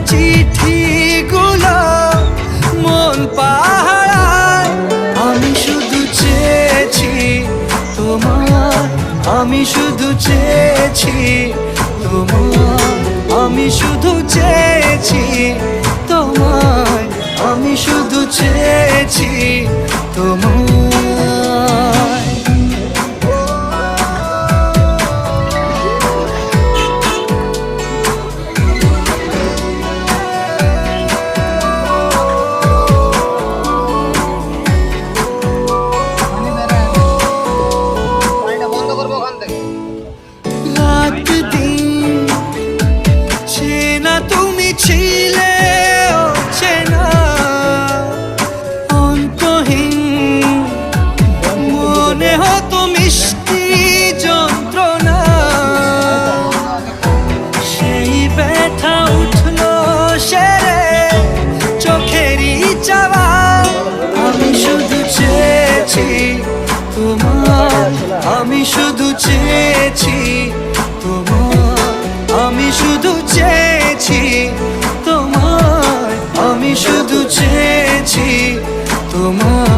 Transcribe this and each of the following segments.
চিঠিগুলো মন পাহারায়। আমি শুধু চেয়েছি তোমার, আমি শুধু চেয়েছি তোমার, আমি শুধু চেয়েছি তোমার, আমি শুধু চেয়েছি তোমার। রাত দিন চেনা তুমি ছিলে চেনা অন্তহীন, মনে হতো মিষ্টি যন্ত্রণা। সেই ব্যথা উঠলো সেরে চোখেরই চাওয়া। আমি শুধু চেয়েছি তোমার, আমি শুধু চেয়েছি তোমার, আমি শুধু চেয়েছি তোমার, আমি শুধু চেয়েছি তোমার।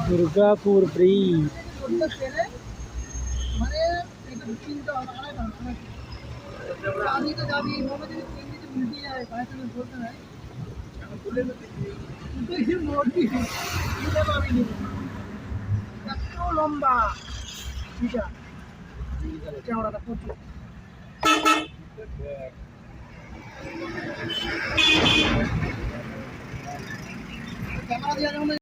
দুর্গাপুর ব্রিজ। লম্বা চওড়াটা প্রচুর। ক্যামেরা দিয়ে